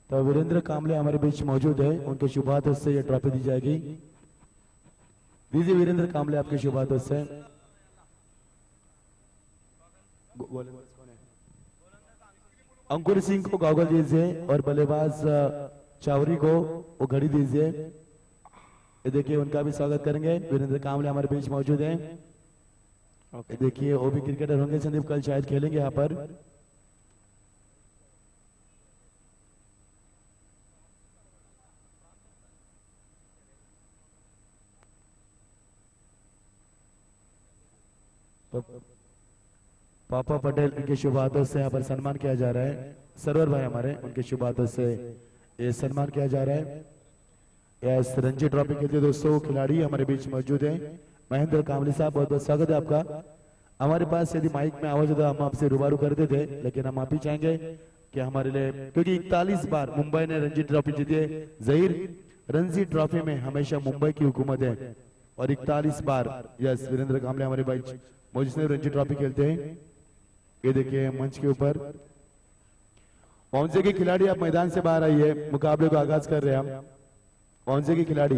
तो वीरेंद्र कामले हमारे बीच मौजूद है, उनके शुभ हाथों से ये ट्रॉफी दी जाएगी। दीजिए वीरेंद्र कामले आपके शुभ हाथों से। अंकुर सिंह को गॉगल दीजिए और बल्लेबाज चावरी को वो घड़ी दीजिए। ये देखिए उनका भी स्वागत करेंगे। वीरेंद्र कामले हमारे बीच मौजूद हैं। देखिए वो भी क्रिकेटर होंगे संदीप, कल शायद खेलेंगे यहाँ पर। पापा पटेल उनके शुभ हाथों से यहाँ पर सम्मान किया जा रहा है। सरवर भाई हमारे, उनके शुभ हाथों से ये सम्मान किया जा रहा है। यस, रणजी ट्रॉफी के लिए दोस्तों खिलाड़ी हमारे बीच मौजूद हैं। महेंद्र कामले साहब, बहुत बहुत स्वागत है आपका। हमारे पास यदि माइक में आवाज होता हम आपसे रूबरू करते थे, लेकिन हम आप ही चाहेंगे कि हमारे लिए, क्योंकि 41 बार मुंबई ने रणजी ट्रॉफी जीती है। जहीर, रणजी ट्रॉफी में हमेशा मुंबई की हुकूमत है और 41 बार यस वीरेंद्र कामले हमारे भाई मौजूद रणजी ट्रॉफी खेलते हैं। ये देखिए मंच के ऊपर पहुंचे के खिलाड़ी आप मैदान से बाहर आइए, मुकाबले को आगाज कर रहे हैं हम। पहुंचे के खिलाड़ी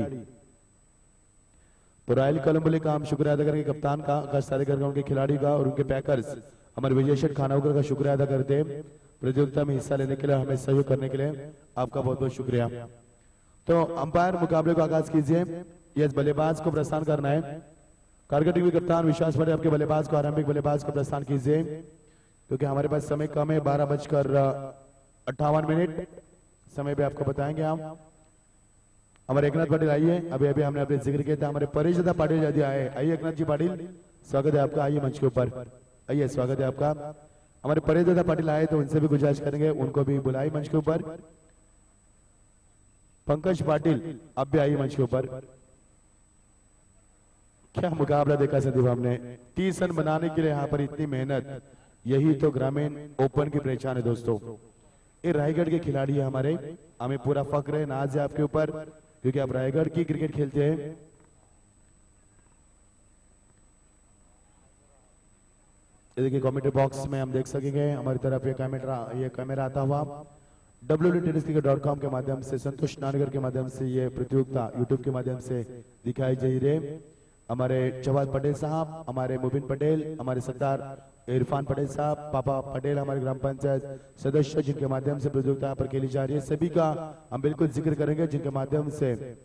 पुराइल कोलंबोले का हम शुक्रिया अदा करेंगे, कप्तान का आकाश तारेकर का, उनके खिलाड़ी का और उनके पैकर्स हमारे विजय शेठ खानावकर का शुक्रिया अदा करते हैं। प्रतियोगिता में हिस्सा लेने के लिए, हमें सहयोग करने के लिए आपका बहुत बहुत शुक्रिया। तो अंपायर मुकाबले को आगाज कीजिए। यस, बल्लेबाज को प्रस्थान करना है। कारगिल टीम के कप्तान विश्वास पटेल आपके बल्लेबाज को, आरंभिक बल्लेबाज को प्रस्थान कीजिए, क्योंकि हमारे पास समय कम है। 12:58 समय पे आपको बताएंगे हम। हमारे एकनाथ पाटिल आइए, अभी अभी हमने अपने जिक्र किया था, हमारे परिजदा पाटिल यदि आए। आइए एकनाथ जी पाटिल, स्वागत है आपका, आइए मंच के ऊपर आइए, स्वागत है आपका। हमारे परिजदा पाटिल आए तो उनसे भी गुजारिश करेंगे, उनको भी बुलाइए मंच के ऊपर। पंकज पाटिल आप भी आइए मंच के ऊपर। क्या मुकाबला देखा संदीप हमने, 30 रन बनाने के लिए यहाँ पर इतनी मेहनत, यही तो ग्रामीण ओपन की पहचान है दोस्तों। ये रायगढ़ के खिलाड़ी है हमारे, हमें पूरा फक्र है, नाज है आपके ऊपर, क्योंकि आप रायगढ़ की क्रिकेट खेलते हैं। ये देखिए कमेंट्री बॉक्स में हम देख सकेंगे हमारी तरफ ये कैमरा आता हुआ www.tenniscricket.com के माध्यम से, संतोष नानगर के माध्यम से ये प्रतियोगिता यूट्यूब के माध्यम से दिखाई जा रही है। हमारे जवाद पटेल साहब, हमारे मुबिन पटेल, हमारे सरदार इरफान पटेल साहब, पापा पटेल हमारे ग्राम पंचायत सदस्य, जिनके माध्यम से प्रतियोगिता पर खेली जा रही है, सभी का हम बिल्कुल जिक्र करेंगे, जिनके माध्यम से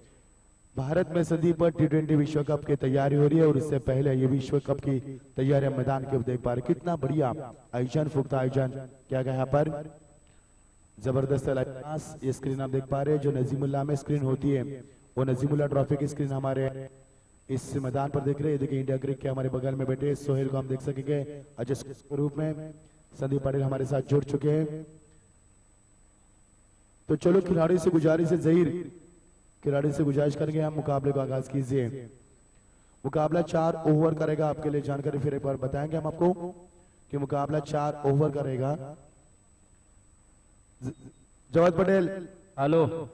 भारत में संदीप पर T20 विश्व कप की तैयारी हो रही है। और इससे पहले ये विश्व कप की तैयारी मैदान के देख पा रहे, कितना बढ़िया आयोजन, पुख्ता आयोजन क्या गया यहाँ पर, जबरदस्त। ये स्क्रीन आप देख पा रहे हैं जो नजीमुल्लाह में स्क्रीन होती है, वो नजीमुल्लाह ट्रॉफी की स्क्रीन हमारे इस मैदान पर देख रहे हैं। देखिए इंडिया क्रिकेट के हमारे बगल में बैठे सोहेल को हम देख सकेंगे अजय के रूप में। संदीप पाटिल हमारे साथ जुड़ चुके हैं। तो चलो खिलाड़ी से गुजारिश है, जहीर खिलाड़ी से गुजारिश करेंगे हम, मुकाबले को आगाज कीजिए। मुकाबला 4 ओवर करेगा, आपके लिए जानकारी फिर एक बार बताएंगे हम आपको कि मुकाबला 4 ओवर करेगा। जवाद पटेल, हॅलो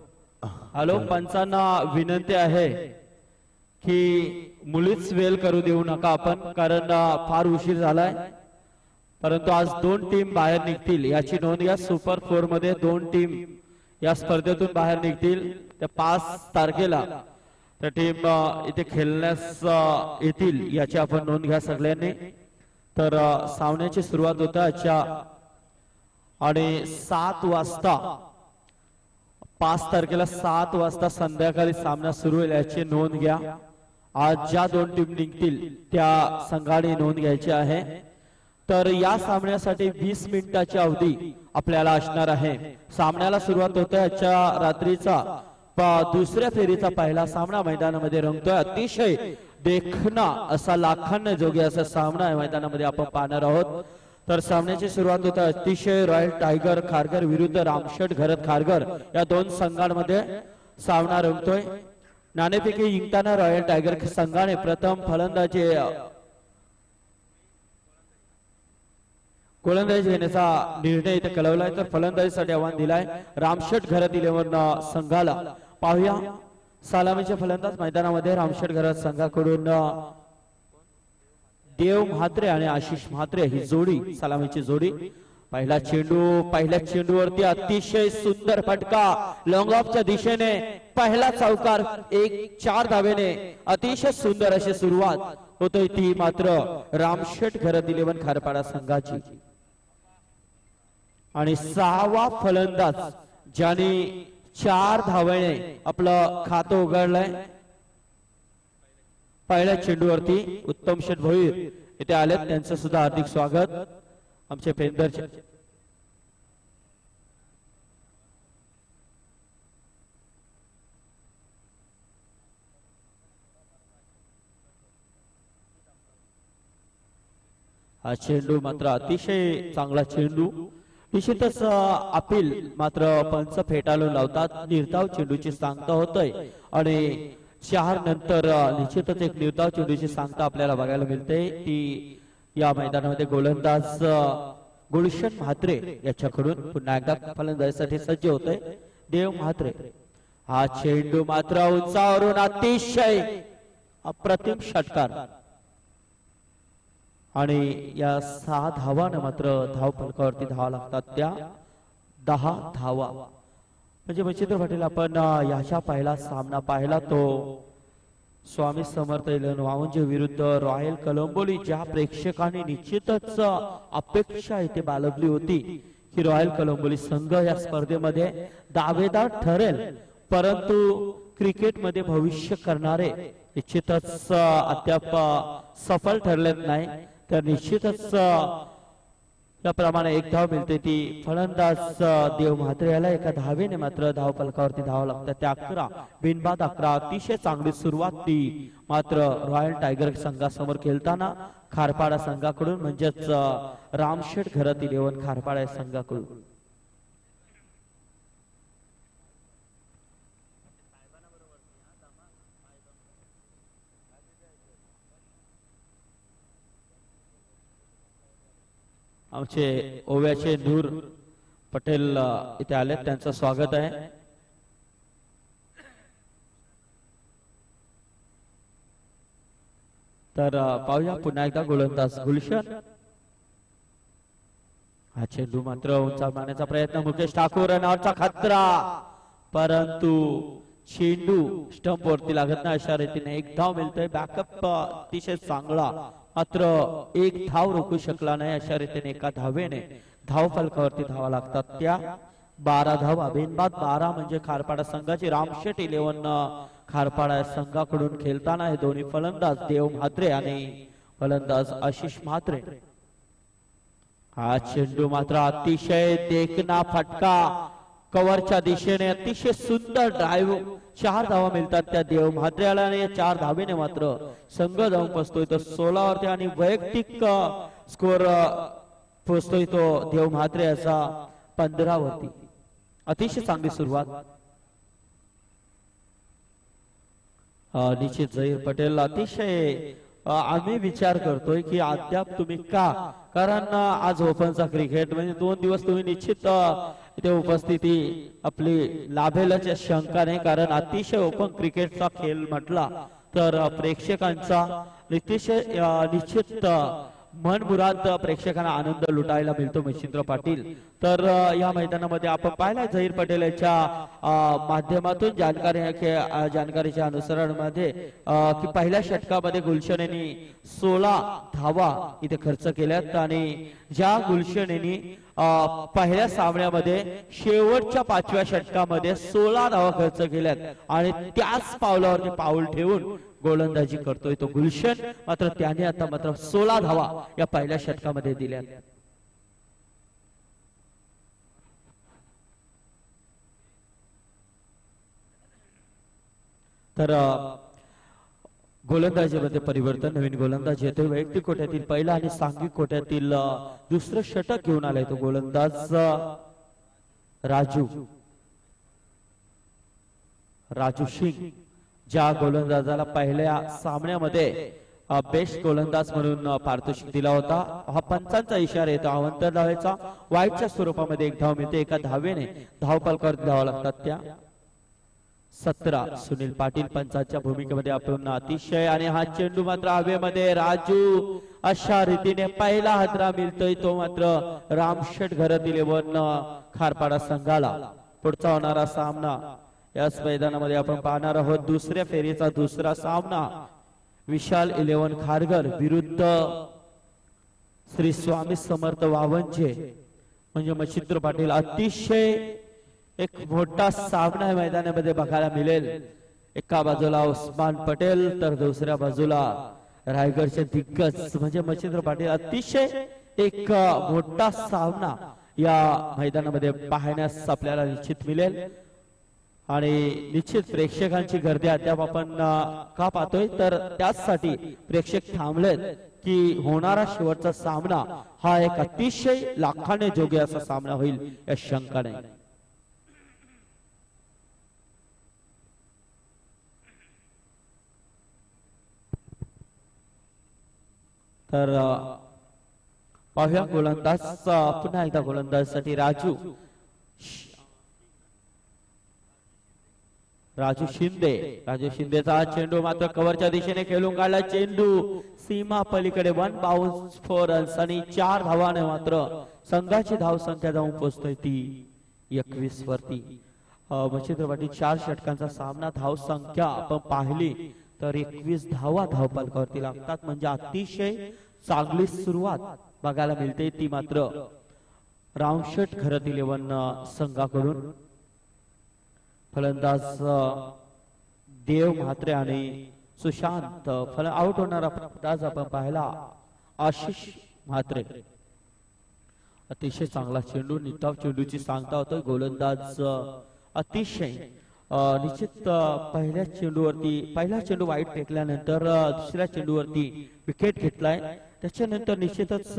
हॅलो, पंचांना विनंती आहे की मुलीच वेल करू देऊ नका आपण, कारण फार उशीर झालाय। परंतु आज 2 टीम बाहेर निघतील याची नोंद घ्या। सुपर 4 मध्ये 2 टीम या स्पर्धेतून बाहेर निघतील। त्या 5 तारखेला त्या टीम इथे खेळण्यास येतील याची आपण नोंद घ्या सगळ्यांनी। तर सामन्याची सुरुवात होते आजच्या आणि 7 वाजता, 5 तारखेला 7 वाजता संध्याकाळी सामना सुरू होईल याची नोंद घ्या। आज ज्या 2 टीम निघतील त्या संघाने नोंद घ्यायची आहे। तर या सामन्यासाठी 20 मिनिटाची अवधी आपल्याला असणार आहे। सामन्याला सुरुवात होते आजच्या रात्रीचा दुसऱ्या फेरीचा पहिला सामना मैदानामध्ये रंगतोय। अतिशय देखणा असा लाखांना जोगी असा सामना आहे मैदानामध्ये आपण पाहणार आहोत। तर सामन्याची सुरुवात होते अतिशय रॉयल टायगर खारघर विरुद्ध रामशेठ घरत खारघर या 2 संघांमध्ये सामना रंगतोय। नाणेफेकी जिंकताना रॉयल टायगर संघाने प्रथम गोलंदाजी घेण्याचा निर्णय इथे कळवलाय, तर फलंदाजीसाठी आव्हान दिलाय रामशेठ घरत 11 संघाला। पाहूया सलामीचे फलंदाज मैदानामध्ये रामशेठ घरत संघाकडून देव म्हात्रे आणि आशिष म्हात्रे ही जोडी, सलामीची जोडी। पहिला चेंडूवरती अतिशय सुंदर फटका लॉंग ऑफच्या दिशेने पहिला चौकार 1-4 धावेने अतिशय सुंदर अशी सुरुवात होतोय ती मात्र रामशेठ घरत 11 खारपाडा संघाची आणि 6वा फलंदाज ज्याने 4 धावेने आपलं खातं उघडलंय पहिल्या चेंडूवरती उत्तम शेठ भोईर इथे आलेत त्यांचं सुद्धा हार्दिक स्वागत आमचे पेंदरचे हा चेंडू मात्र अतिशय चांगला चेंडू निश्चितच अपील मात्र पंच फेटाळून लावतात निर्धाव चेंडूची सांगता होतय आणि 4 नंतर निश्चितच एक निर्धाव चेंडूची सांगता आपल्याला बघायला मिळते ती या मैदानामध्ये गोलंदाज गुलशन म्हात्रे याच्याकडून पुन्हा एकदा फलंदाजीसाठी सज्ज होतोय देव म्हात्रे हा चेंडू मात्र उंचावरून अतिशय अप्रतिम षटकार आणि या 6 धावांना मात्र धाव फलकावरती धावा लागतात त्या 10 धावा म्हणजे मच्छिंद्र पाटील आपण याच्या पहिला सामना पाहिला तो स्वामी समर्थ इलेव्हन वावंजे विरुद्ध रॉयल कलंबोली ज्या प्रेक्षकांनी निश्चितच अपेक्षा इथे बाळगली होती की रॉयल कलंबोली संघ या स्पर्धेमध्ये दावेदार ठरेल परंतु क्रिकेटमध्ये भविष्य करणारे निश्चितच अद्याप सफल ठरलेत नाही तर निश्चितच त्याप्रमाणे एक धाव मिळते ती फलंदाज देव म्हात्रे याला एका धावेने मात्र धाव फलकावरती धाव लागतात त्या 11 बिनबाद 11 अतिशय चांगली सुरुवात ती मात्र रॉयल टायगर संघासमोर खेळताना खारपाडा संघाकडून म्हणजेच रामशेठ घरत 11 खारपाडा संघाकडून आमचे ओव्याचे नूर पटेल इथे आले त्यांचं स्वागत आहे तर पाहूया पुन्हा एकदा गोलंदाज गुलशन हा चेंडू मात्र उंचावर मारण्याचा प्रयत्न मुकेश ठाकूर रनआउटचा खतरा परंतु चेंडू स्टंप वरती लागत नाही अशा रीतीने एक धाव मिळतोय बॅकअप अतिशय चांगला मात्र एक धाव रोखू शकला नाही अशा रीतीने एका धावेने धाव फलकावरती धावा लागतात त्या 12 धावा बिनबाद 12 म्हणजे खारपाडा संघाची रामशेठ 11 खारपाडा संघाकडून खेळताना हे दोन्ही फलंदाज देव म्हात्रे आणि फलंदाज आशिष म्हात्रे हा चेंडू मात्र अतिशय देखना फटका कव्हरच्या दिशेने अतिशय सुंदर ड्राईव्ह 4 धावा मिळतात त्या देव म्हात्रेला आणि 4 धावेने मात्र संघ जाऊन पोहोचतोय तो 16 वरती आणि वैयक्तिक स्कोर पोहोचतोय तो देव म्हात्रे याचा 15 वरती अतिशय चांगली सुरुवात निश्चित झहीर पटेल अतिशय आम्ही विचार करतोय की अद्याप तुम्ही का कारण आज ओपनचा क्रिकेट म्हणजे 2 दिवस तुम्ही निश्चित इथे उपस्थिती आपली लाभेलच शंका नाही कारण अतिशय ओपन क्रिकेटचा खेळ म्हटला तर प्रेक्षकांचा निश्चित मनमुराद प्रेक्षकांना आनंद लुटायला मिळतो मच्छिंद्र पाटील तर या मैदानामध्ये आपण पाहिलं झहीर पटेल याच्या माध्यमातून जानकारीच्या अनुसरणामध्ये की पहिल्या षटकामध्ये गुलशन यांनी 16 धावा इथे खर्च केल्यात आणि ज्या गुलशन यांनी पहिल्या सामन्यामध्ये शेवटच्या 5व्या षटकामध्ये 16 धावा खर्च केल्यात आणि त्याच पावलावरती पाऊल ठेवून गोलंदाजी करतोय तो गुलशन मात्र त्याने आता मात्र 16 धावा या पहिल्या षटकामध्ये दिल्यात तर गोलंदाजीमध्ये परिवर्तन नवीन गोलंदाज येतोय वैयक्तिक कोट्यातील पहिला आणि सांघिक कोट्यातील दुसरं षटक घेऊन आलाय तो गोलंदाज राजू सिंग ज्या गोलंदाजाला पहिल्या सामन्यामध्ये बेस्ट गोलंदाज म्हणून पारितोषिक दिला होता हा पंचांचा इशारा येतो अवंतर धावेचा वाईटच्या स्वरूपामध्ये एक धाव मिळते एका धावेने धाव फलकावरती धावा लागतात त्या 17 सुनील पाटील पंचाच्या भूमिकेमध्ये आपण अतिशय आणि हा चेंडू मात्र हवेमध्ये राजू अशा रीतीने पहिला हादरा मिळतोय तो मात्र रामशेठ घरात 11 खारपाडा संघाला पुढचा होणारा सामना याच मैदानामध्ये आपण पाहणार आहोत दुसऱ्या फेरीचा दुसरा सामना विशाल 11 खारघर विरुद्ध श्री स्वामी समर्थ वावंचे म्हणजे मच्छिंद्र पाटील अतिशय एक मोठा सामना या मैदानामध्ये बघायला मिळेल एका बाजूला उस्मान पटेल तर दुसऱ्या बाजूला रायगडचे दिग्गज म्हणजे मच्छिंद्र पाटील अतिशय एक मोठा सामना या मैदानामध्ये पाहण्यास आपल्याला निश्चित मिळेल आणि निश्चित प्रेक्षकांची गर्दी अद्याप आपण का पाहतोय तर त्यासाठी प्रेक्षक थांबलेत की होणारा शेवटचा सामना हा एक अतिशय लाखाने जोगे असा सामना होईल या शंका नाही तर पाहूया गोलंदाज पुन्हा एकदा गोलंदाजसाठी राजू शिंदेचा चेंडू मात्र कव्हरच्या दिशेने खेळून काढला चेंडू सीमा पलीकडे 1 बाउन्स 4 रन्स आणि 4 धावाने मात्र संघाची धाव संख्या जाऊन पोहोचतोय ती 21 वरती मच्छिंद्र पाटील 4 षटकांचा सामना धाव संख्या आपण पाहिली तर 21 धावा धावफलकावरती लागतात म्हणजे अतिशय चांगली सुरुवात बघायला मिळते ती मात्र रामशेठ घरात 11 संघाकडून फलंदाज देव म्हात्रे आणि सुशांत आउट होणारा फलंदाज आपण पाहिला आशिष म्हात्रे अतिशय चांगला चेंडू निटाव चेंडूची सांगता होतोय गोलंदाज अतिशय निश्चित पहिला चेंडू वाईट फेकल्यानंतर दुसऱ्या चेंडूवरती विकेट घेतलाय त्याच्यानंतर निश्चितच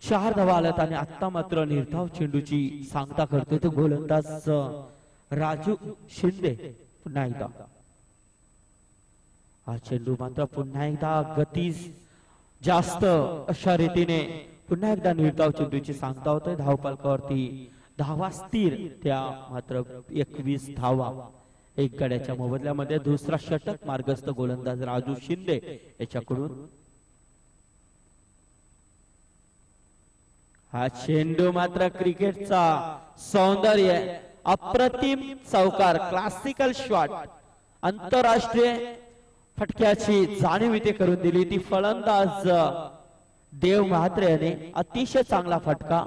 4 धावा आल्यात आणि आता मात्र निर्धाव चेंडूची सांगता करतोय तो गोलंदाज राजू शिंदे पुन्हा एकदा हा चेंडू मात्र पुन्हा एकदा गती जास्त अशा रीतीने पुन्हा एकदा निर्धाव चेंडूची सांगता होतोय धावफलकावरती धावा स्थिर त्या मात्र 21 धावा एक गड्याच्या मोबदल्यामध्ये दुसरा षटक मार्गस्थ गोलंदाज राजू शिंदे याच्याकडून हा चेंडू मात्र क्रिकेटचा सौंदर्य अप्रतिम चौकार क्लासिकल शॉट आंतरराष्ट्रीय फटक्याची जाणीव इथे करून दिली ती फलंदाज देव म्हात्रे याने अतिशय चांगला फटका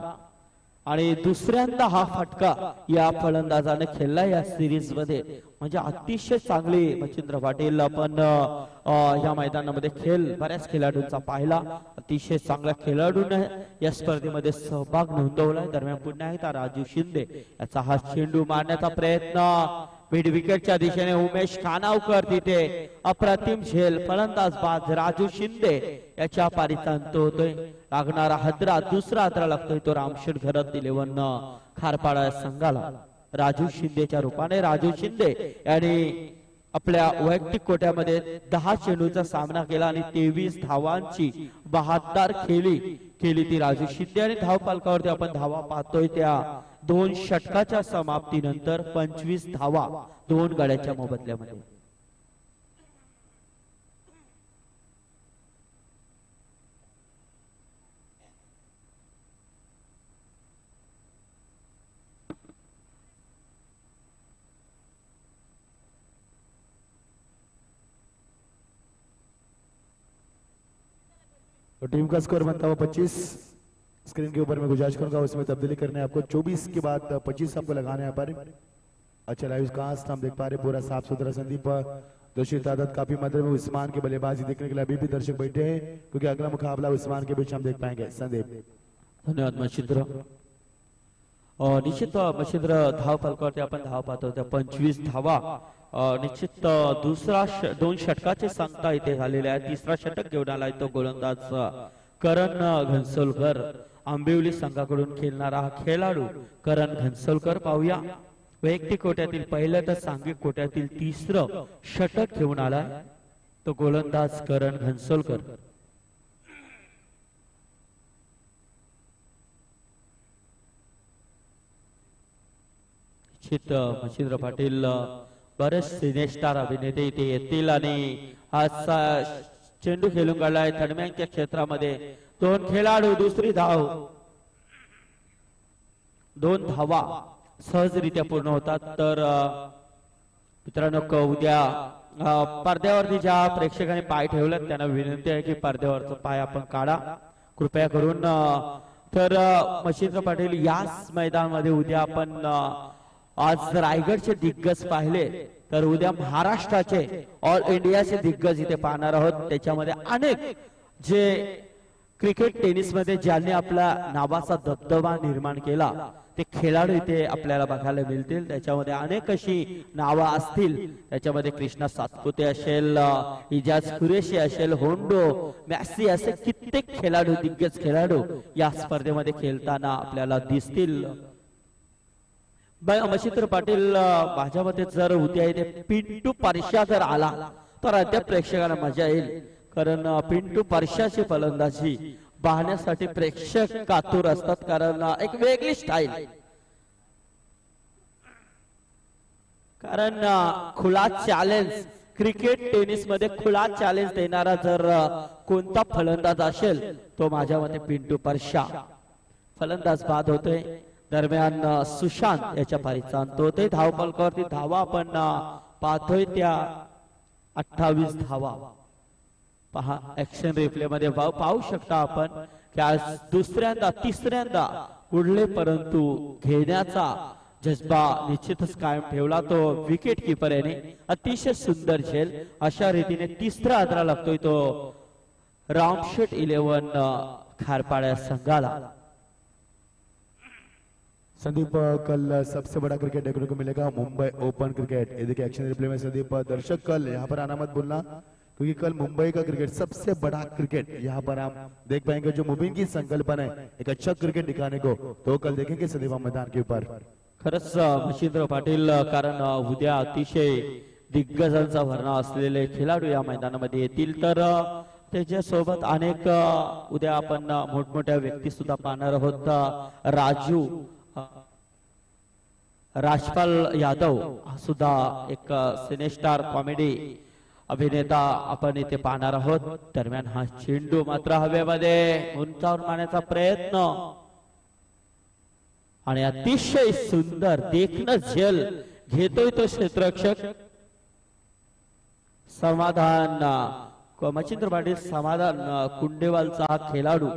आणि दुसऱ्यांदा हा फटका या फलंदाजाने खेळला या सिरीज मध्ये म्हणजे अतिशय चांगली मच्छिंद्र पाटील आपण या मैदानामध्ये बऱ्याच खेळाडूंचा पाहिला अतिशय चांगल्या खेळाडूने या स्पर्धेमध्ये सहभाग नोंदवलाय दरम्यान पुन्हा एकदा राजू शिंदे याचा हा चेंडू मारण्याचा प्रयत्न मिड विकेटच्या दिशेने उमेश खानावकर तिथे अप्रतिम झेल फलंदाज बाद राजू शिंदे याच्या पारीचा अंत होतोय लागणारा हदरा दुसरा हदरा लागतोय तो रामशेठ घरात 11 खारपाडा संघाला राजू शिंदेच्या रूपाने राजू शिंदे यांनी आपल्या वैयक्तिक कोट्यामध्ये 10 चेंडूचा सामना केला आणि 23 धावांची 72 केली ती राजू शिंदे आणि धावफलकावरती आपण धावा पाहतोय त्या 2 षटकाच्या समाप्तीनंतर 25 धावा 2 गड्याच्या मोबदल्यामध्ये तो टीम का स्कोर बनता हुआ 25 स्क्रीन के ऊपर मैं गुजारिश करूंगा उसमें तब्दीली करने आपको 24 के बाद 25 आपको लगाना है यहाँ पर अच्छा लाइव कास्ट हम देख पा रहे पूरा साफ सुथरा संदीप दोषी तादाद काफी मात्रा में उस्मान की बल्लेबाजी देखने के लिए अभी भी दर्शक बैठे हैं क्योंकि अगला मुकाबला उस्मान के बीच हम देख पाएंगे संदीप धन्यवाद मच्छिंद्र निश्चित मच्छिंद्र धाव फलकावरती आपण धाव पाहतो त्या 25 धावा निश्चित दुसरा 2 षटकाचे सांगता इथे झालेले आहे तिसरा षटक घेऊन आलाय तो गोलंदाज करण घनसोलकर आंबिवली संघाकडून खेळणारा हा खेळाडू करण घनसोलकर पाहूया वैयक्तिक कोट्यातील पहिलं तर सांघिक कोट्यातील तिसरं षटक घेऊन आलाय तो गोलंदाज करण घनसोलकर मच्छिंद्र पाटील बरेच सिने स्टार अभिनेते इथे येतील आणि आज चेंडू खेळून काढलाय दरम्यानच्या क्षेत्रामध्ये 2 खेळाडू दुसरी धाव 2 धावा सहजरित्या पूर्ण होतात। तर मित्रांनो उद्या पडद्यावरती ज्या प्रेक्षकांनी पाय ठेवले त्यांना विनंती आहे की पडद्यावरचा पाय आपण काढा कृपया करून। तर मच्छिंद्र पाटील याच मैदानामध्ये उद्या आपण आज रायगडचे दिग्गज पाहिले तर उद्या महाराष्ट्राचे ऑल इंडियाचे दिग्गज इथे पाहणार आहोत। त्याच्यामध्ये अनेक जे क्रिकेट टेनिस मध्ये ज्यांनी आपला नावाचा दबदबा निर्माण केला ते खेळाडू इथे आपल्याला बघायला मिळतील। त्याच्यामध्ये अनेक अशी नावं असतील, त्याच्यामध्ये कृष्णा सातपुते असेल, इजाज कुरेशी असेल, होंडो मॅसी असे कित्येक खेळाडू दिग्गज खेळाडू या स्पर्धेमध्ये खेळताना आपल्याला दिसतील। मच्छिंद्र पाटील माझ्या मते जर उद्या इथे पिंटू परशा जर आला तर अद्याप प्रेक्षकांना मजा येईल, कारण पिंटू परशाची फलंदाजी पाहण्यासाठी प्रेक्षक कातुर असतात, कारण एक वेगळी स्टाईल, कारण खुला चॅलेंज क्रिकेट टेनिस मध्ये खुला चॅलेंज देणारा जर कोणता फलंदाज असेल तो माझ्या मते पिंटू परशा। फलंदाज बाद होते दरम्यान सुशांत याच्या पारीचा अंत होते। धावफलकावरती धावा आपण पाहतोय त्या 28 धावा पहा ऍक्शन रिप्ले मध्ये पाहू शकता आपण की आज दुसऱ्यांदा तिसऱ्यांदा उडले परंतु घेण्याचा जज्बा निश्चितच कायम ठेवला तो विकेट कीपर याने। अतिशय सुंदर झेल अशा रीतीने तिसरा आदरा लागतोय तो रामशेट 11 खारपाड्या संघाला। संदीप कल सबसे बड़ा क्रिकेट देखने को मिलेगा मुंबई ओपन क्रिकेट। ये देखिए एक्शन रिप्ले में संदीप दर्शक कल यहाँ पर आना मत भूलना, क्योंकि कल मुंबई का क्रिकेट सबसे बड़ा क्रिकेट यहाँ पर हम देख पाएंगे। जो मुंबई की संकल्पना है एक अच्छा क्रिकेट दिखाने को, तो कल देखेंगे संदीप मैदान के ऊपर। खरंच मच्छिंद्र पाटील, कारण उद्या अतिशय दिग्गजांचा भरणा असलेले खेळाडू या मैदानामध्ये येतील, तर त्याच्यासोबत अनेक उद्या आपण मोठमोठ्या व्यक्ती सुद्धा पाहणार आहोत। राजपाल यादव हा सुद्धा एक सिनेस्टार कॉमेडी अभिनेता आपण इथे पाहणार आहोत। दरम्यान हा चेंडू मात्र हवेमध्ये उंचावर मारण्याचा प्रयत्न आणि अतिशय सुंदर देखणं झेल घेतोय तो क्षेत्ररक्षक समाधान मच्छिंद्र पाटील। समाधान कुंडेवालचा हा खेळाडू,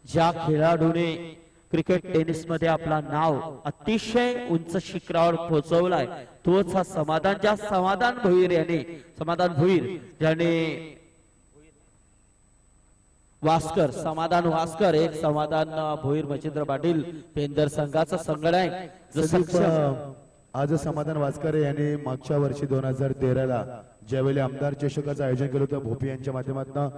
ज्या खेळाडूने क्रिकेट टेनिस मध्ये आपला नाव अतिशय उंच शिखरावर पोहोचवलाय तोच हा समाधान, ज्या समाधान भोईर ज्याने वास्कर समाधान वास्कर एक समाधान भोईर मच्छिंद्र पाटील पेंदर संघाचा संगड आहे। आज समाधान वास्कर यांनी मागच्या वर्षी 2013ला ज्यावेळी आमदार चषकाचं आयोजन केलं होतं भोपी यांच्या माध्यमातून,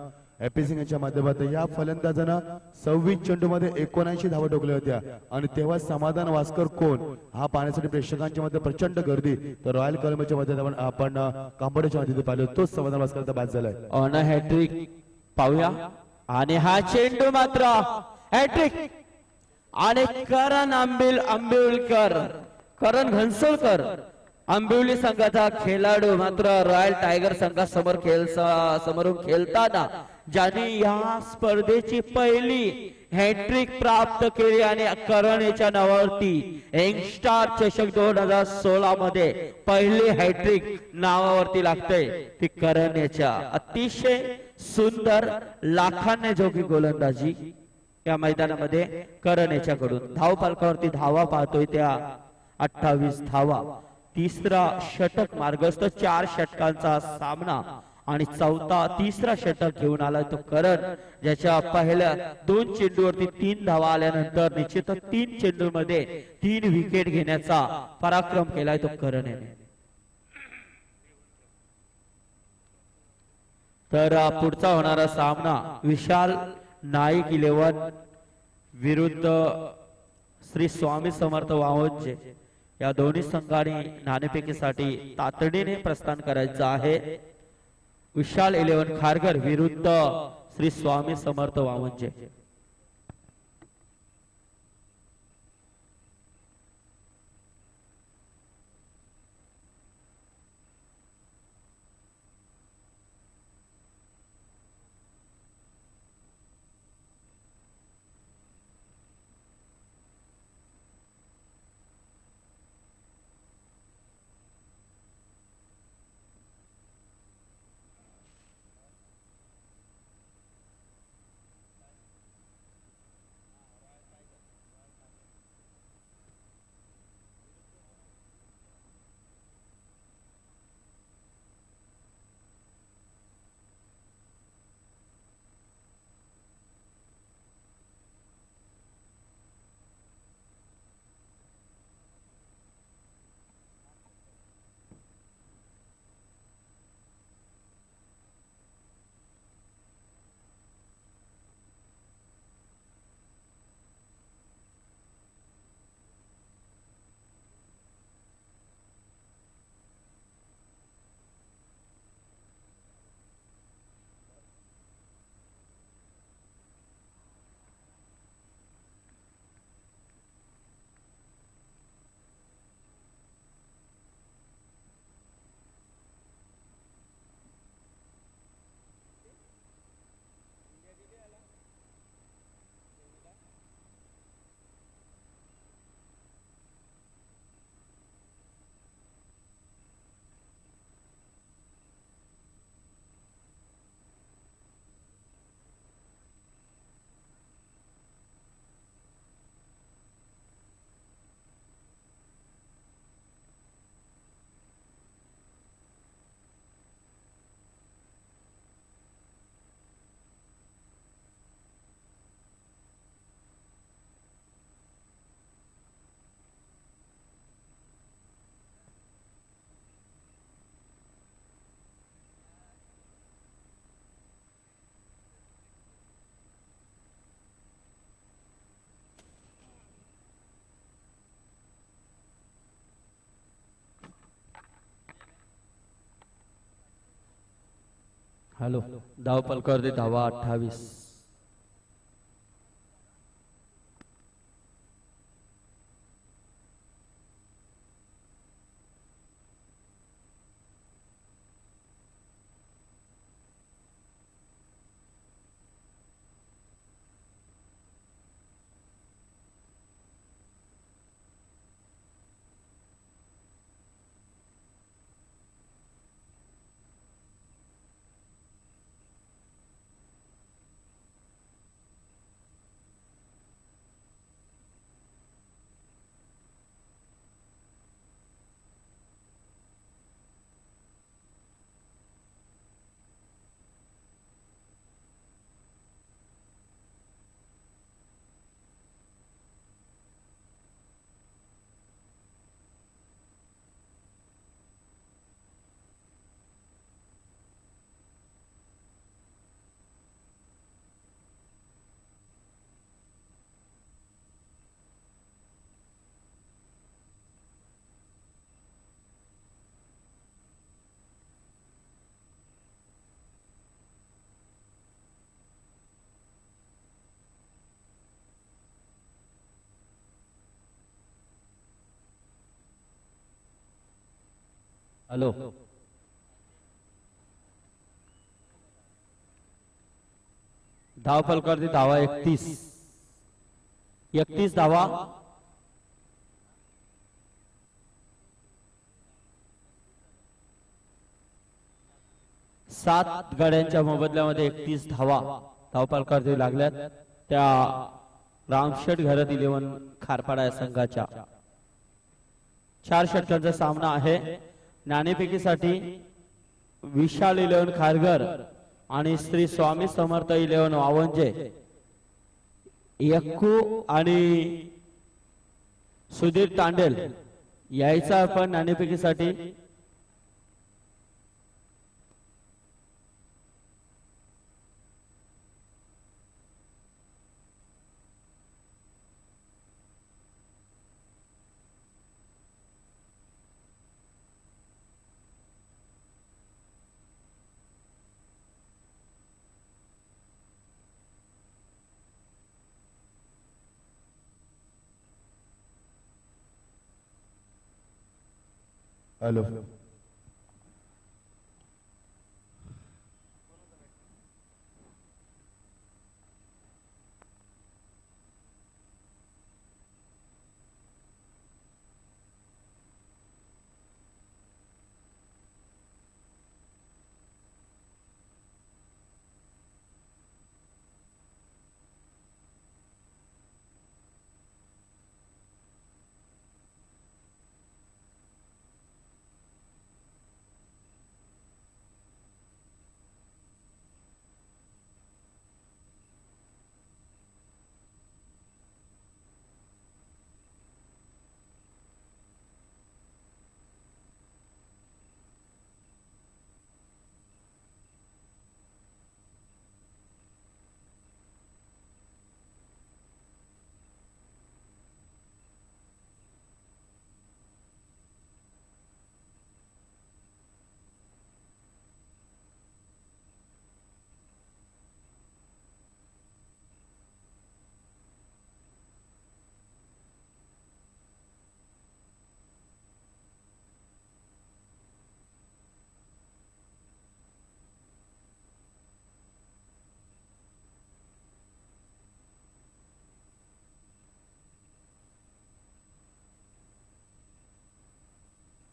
एपी सिंग यांच्या माध्यमातून, या फलंदाजानं 26 चेंडूमध्ये 79 धावा ठोकल्या होत्या आणि तेव्हा समाधान वास्कर कोण हा पाहण्यासाठी प्रेक्षकांच्या मध्ये प्रचंड गर्दी, तर रॉयल कलमच्या मध्ये आपण कांबोड्याच्या मध्ये पाहिलं तोच समाधान वास्कर बाद झालाय। ऑन हॅट्रिक पाहूया आणि हा चेंडू मात्र हॅट्रिक आणि करण घनसोलकर आंबिवली संघाचा खेळाडू मात्र रॉयल टायगर संघासमोर समोरून खेळताना ज्यांनी या स्पर्धेची पहिली हॅट्रिक प्राप्त केली आणि करण याच्या नावावरती यंगस्टार चषक 2016 मध्ये पहिली हॅट्रिक नावावरती लागते ती करण याच्या। अतिशय सुंदर लाखांनी जोगी गोलंदाजी या मैदानामध्ये करण याच्याकडून। धाव फलकावरती धावा पाहतोय त्या 28 धावा, तिसरा षटक मार्गस्थ, 4 षटकांचा सामना आणि तिसरा षटक घेऊन आलाय तो करण, ज्याच्या पहिल्या 2 चेंडूवरती 3 धावा आल्यानंतर निश्चित 3 चेंडूमध्ये 3 विकेट घेण्याचा पराक्रम केलाय तो करण याने। तर पुढचा होणारा सामना विशाल नाईक 11 विरुद्ध श्री स्वामी समर्थ वावंजे या दोन्ही संघांनी नाणेफेकीसाठी तातडीने प्रस्थान करायचं आहे। विशाल 11 खारघर विरुद्ध श्री स्वामी समर्थ वावंजे। हॅलो धाव पलकावरती धावा 28. हॅलो धाव पलकावरती धावा 31. 31 धावा. सात गाड्यांच्या मोबदल्यामध्ये 31 धावा धावपलकावरती लागल्यात त्या रामशेठ घरात 11 खारपाडा या संघाच्या. 4 षटकांचा सामना आहे. नाणेफेकीसाठी विशाल 11 खारघर आणि श्री स्वामी समर्थ 11 वावंजे, यक्कू आणि सुधीर तांडेल यायचा आपण नाणेफेकीसाठी. हॅलो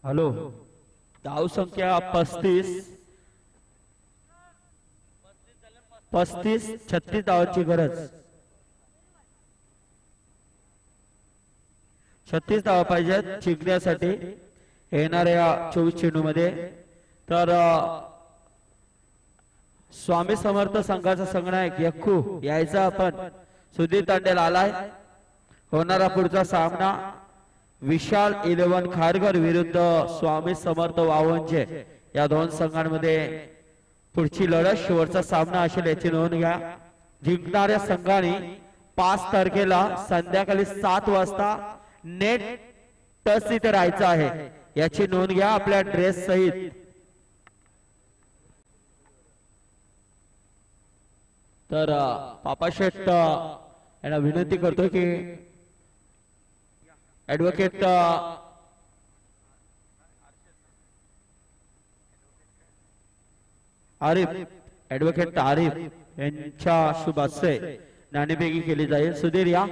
हॅलो धाव संख्या 35. 36 धावांची गरज. 36 धावा पाहिजेत जिंकण्यासाठी येणाऱ्या 24 चेंडूमध्ये. तर स्वामी समर्थ संघाचा संघनायक यक्कू यायचा आपण. सुधीर तांडेल आलाय. होणारा पुढचा सामना विशाल 11 खारघर विरुद्ध स्वामी समर्थ वावंजे या दोन संघांमध्ये पुढची लढत शेवटचा सामना असेल याची नोंद घ्या. जिंकणाऱ्या संघाने 5 तारखेला संध्याकाळी 7 वाजता नेट टच इथे राहायचं आहे याची नोंद घ्या आपल्या ड्रेस सहित. तर पापा शेठ यांना विनंती करतो की ऍडव्होकेट आरिफ ऍडव्होकेट आरिफ यांच्या शुभ हस्ते नाणेफेकी केली जाईल. सुधीर या.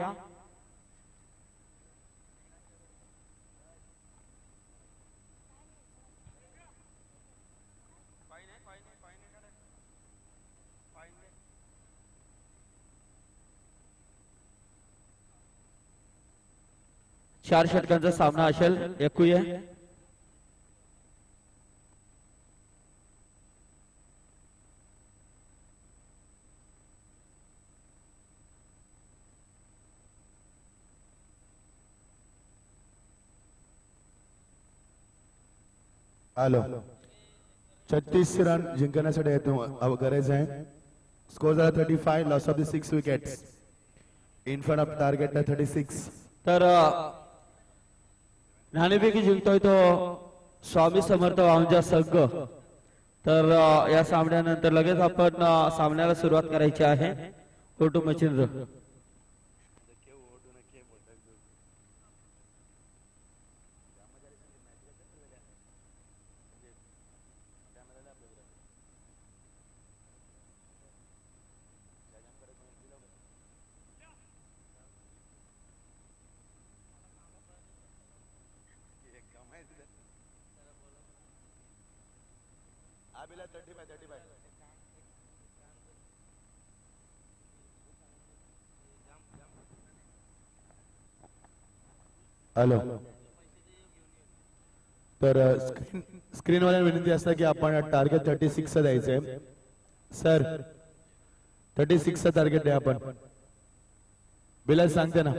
चार षटकांचा सामना असेल. ऐकूया. हॅलो 36 रन जिंकण्यासाठी गरज आहे. स्कोर झाला 35. Loss of the 6 wickets in front of target 36. तर नाणेफेकी जिंकतोय तो स्वामी समर्थ वाहनचा संघ. तर या सामन्यानंतर लगेच आपण सामन्याला सुरुवात करायची आहे. कोटू मच्छिंद्र. हॅलो तर स्क्रीनवर विनंती असते की आपण टार्गेट 36 द्यायचंय. सर 36 टार्गेट द्या आपण. बिलाल सांगते ना.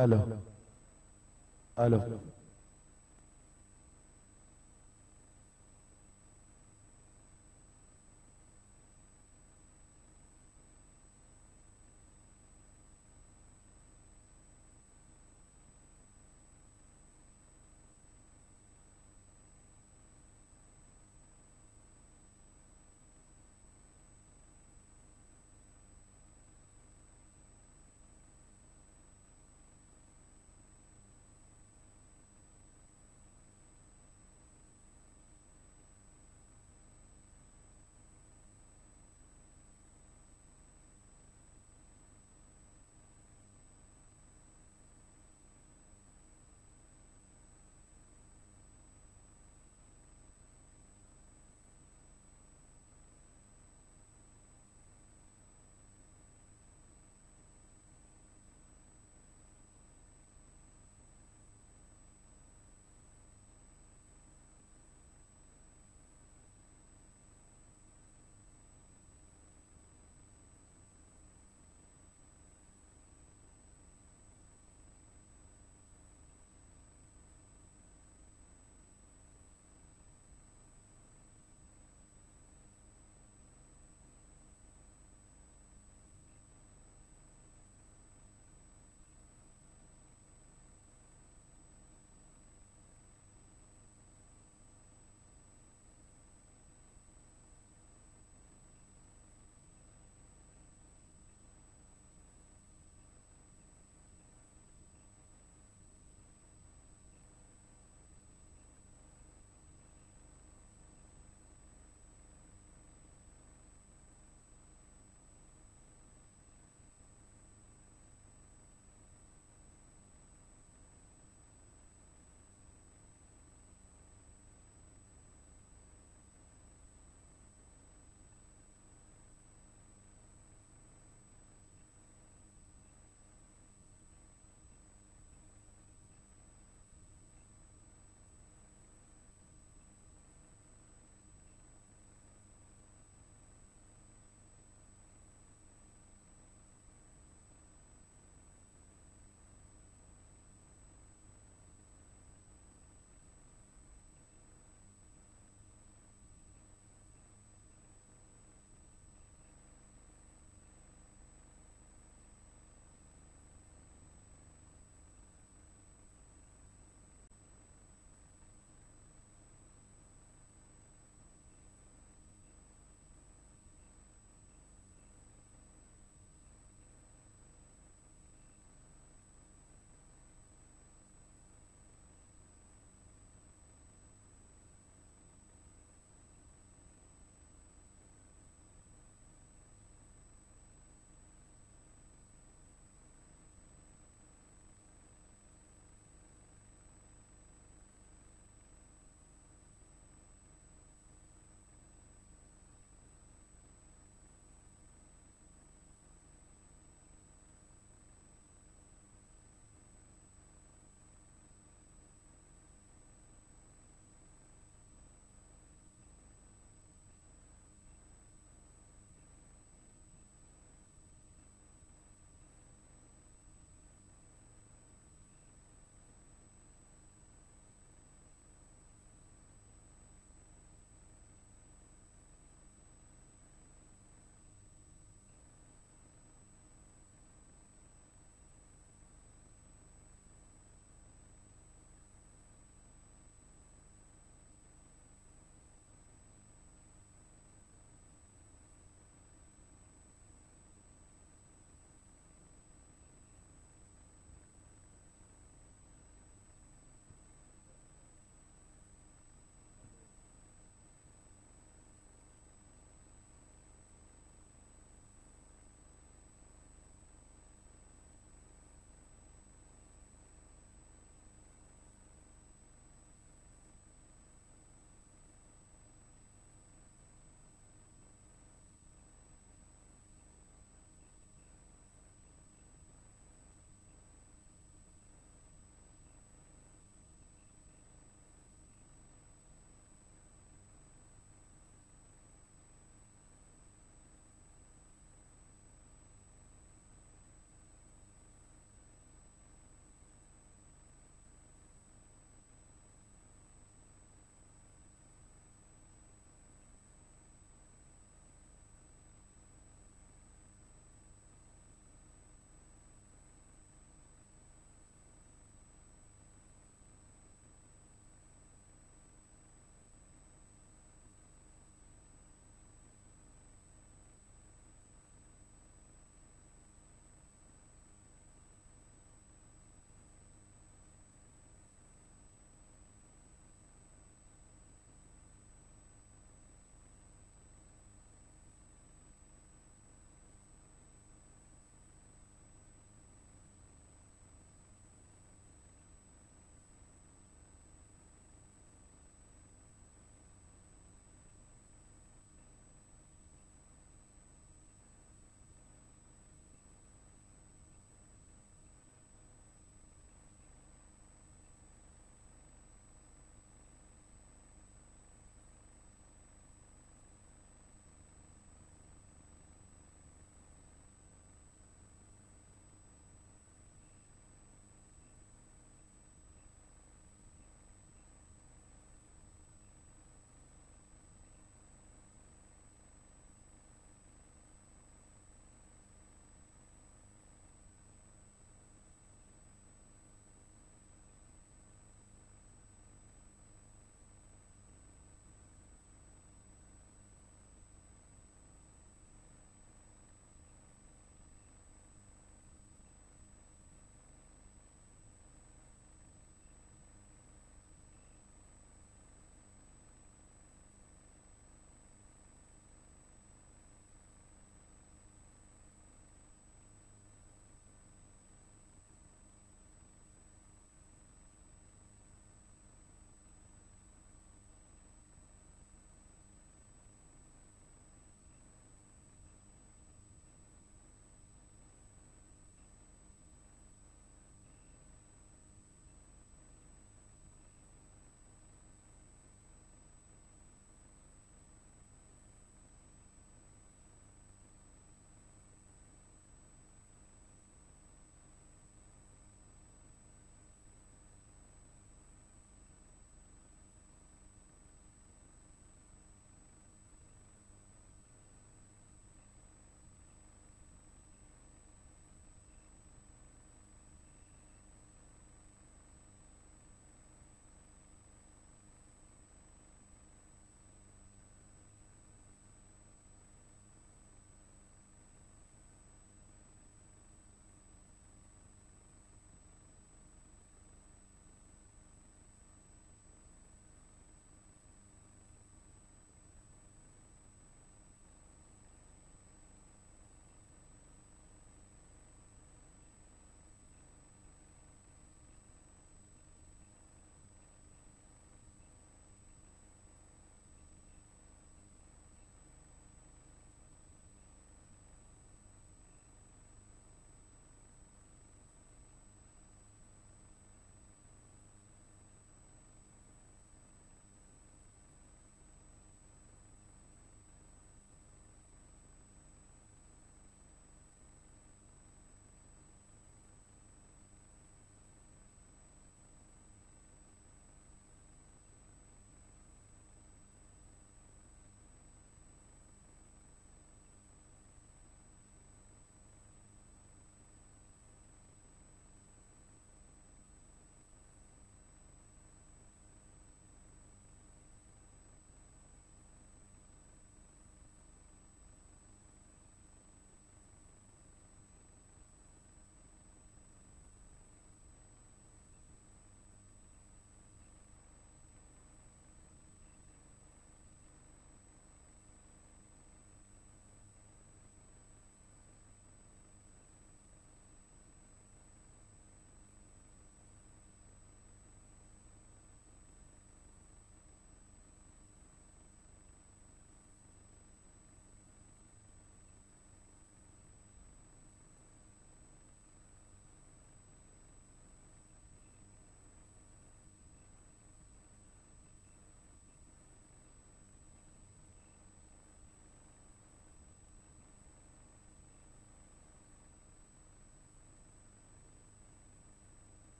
हॅलो हॅलो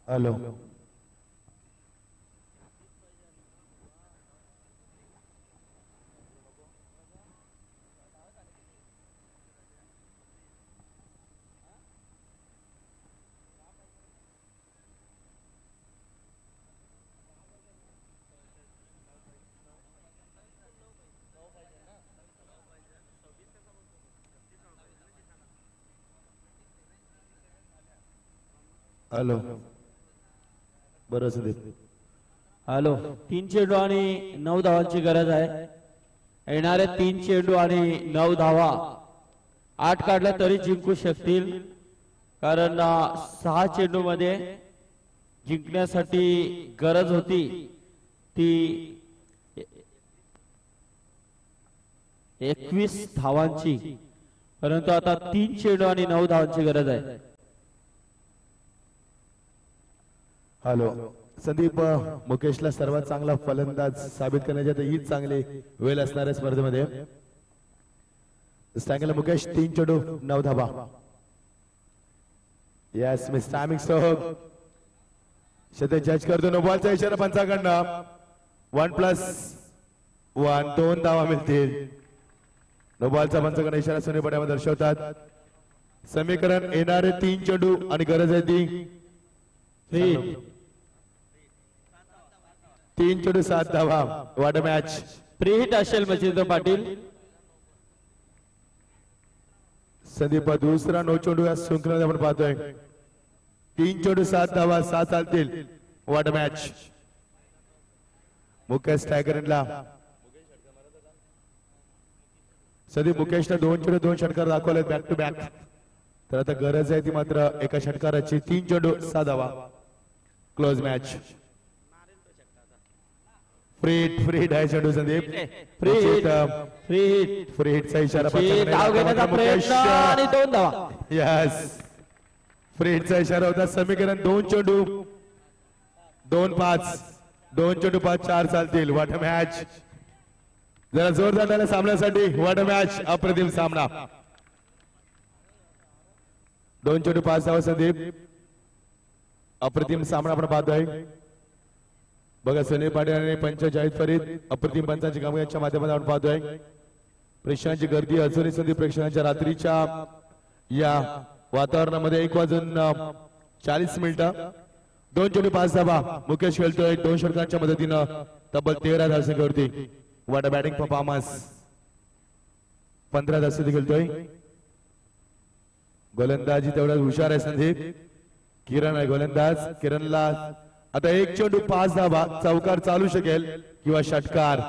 हॅलो हॅलो बरं संदीप हॅलो 3 चेंडू आणि 9 धावांची गरज आहे. येणारे 3 चेंडू आणि 9 धावा 8 काढल्या तरी जिंकू शकतील, कारण 6 चेंडू मध्ये जिंकण्यासाठी गरज होती ती 21 धावांची, परंतु आता 3 चेंडू आणि 9 धावांची गरज आहे. हॅलो संदीप, मुकेशला सर्वात चांगला फलंदाज साबित करण्याची हीच चांगली वेळ असणार आहे स्पर्धेमध्ये. सांगितलं मुकेश 3 चेंडू 9 धावा. यस मिस टायमिंग सोहब शेते जज करतो. नो बॉलचा इशारा पंचाकडनं. 1+1 2 धावा मिळतील. नो बॉलचा पंचाकडनं इशारा सोनी पड्यामध्ये दर्शवतात. समीकरण येणारे 3 चेंडू आणि गरज आहे ती 3 चेंडू 7 धावा. What a match. Pre hit असेल मच्छिंद्र पाटील. संदीप दुसरा 9 चेंडू या शृंखलेमध्ये आपण पाहतोय. 3 चेंडू 7 धावा 6 चालतील. What a match. मुकेश टायगरला संदीप मुकेशने 2 चेंडू 2 षटकार दाखवले बॅक टू बॅक. तर आता गरज आहे ती मात्र एका षटकाराची. 3 चेंडू 6 धावा. Close match. फ्री हिट आहे चेंडू संदीप. फ्री हिटचा इशारा धाव घेण्याचा प्रयत्न आणि 2 धावा. यस फ्री हिटचा इशारा होता. समीकरण 2 चेंडू 2-5 2 चेंडू 5-4 चालतील. What a match. जरा जोरदार झाला सामन्यासाठी. What a match. अप्रतिम सामना. 2 चेंडू 5 धावा संदीप. अप्रतिम सामना आपण पाहतोय. बघा सुनील पाटील आणि पंच जाहीद फरीद अप्रतिम पंचांची कामगिरीच्या माध्यमातून आपण पाहतोय. प्रेक्षकांची गर्दी अजूनही संदीप प्रेक्षकांच्या रात्रीच्या या वातावरणामध्ये 1:40 2 चेंडू 5 धावा. मुकेश खेळतोय 2 षटकांच्या मदतीनं तब्बल 13 धावसंख्येवरती. What a batting performance. 15 धावसंख्या खेळतोय. गोलंदाजी तेवढा हुशार आहे संदीप. किरण आहे गोलंदाज. किरणला आता 1 चेंडू 5 धावा. चौकार चालू शकेल किंवा षटकार.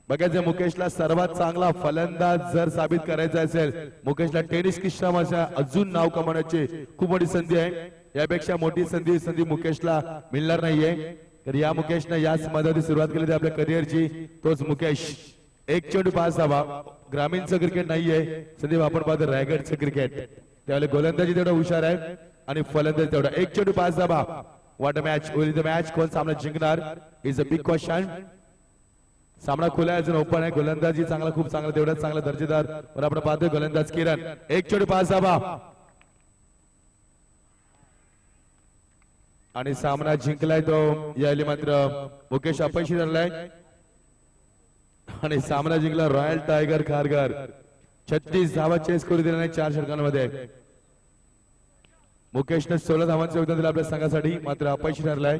बघायचं मुकेशला सर्वात चांगला फलंदाज जर साबित करायचा असेल, मुकेशला टेनिस किस्सामध्ये अजून नाव कमावण्याची खूप मोठी संधी आहे. यापेक्षा मोठी संधी मुकेशला मिळणार नाहीये. तर या मुकेशने याच मदती सुरुवात केली आपल्या करिअरची. तोच मुकेश. 1 चेंडू 5 धावा. ग्रामीणचं क्रिकेट नाहीये संदीप, आपण पाहतो रायगडचं क्रिकेट. त्यावेळेला गोलंदाजी तेवढा हुशार आहे आणि फलंदाजी तेवढा. 1 चेंडू 5 धावा. What a match. Will the match कोण सामना जिंकणार is a big question. सामना खुला आहे, अजून ओपन आहे. गोलंदाजी चांगला, खूप चांगला, तेवढाच चांगला दर्जेदार. वर आपण पाहतोय गोलंदाज किरण. 1 चेंडू 5 धावा आणि सामना जिंकलाय तो. यायली मात्र मुकेश अपयशी ठरलाय आणि सामना जिंकला रॉयल टायगर खारघर. 36 धावा चेस करू दिल्या नाही 4 षटकांमध्ये. मुकेशने 16 धावांचं योगदान दिलं आपल्या संघासाठी, मात्र अपयशी ठरलाय.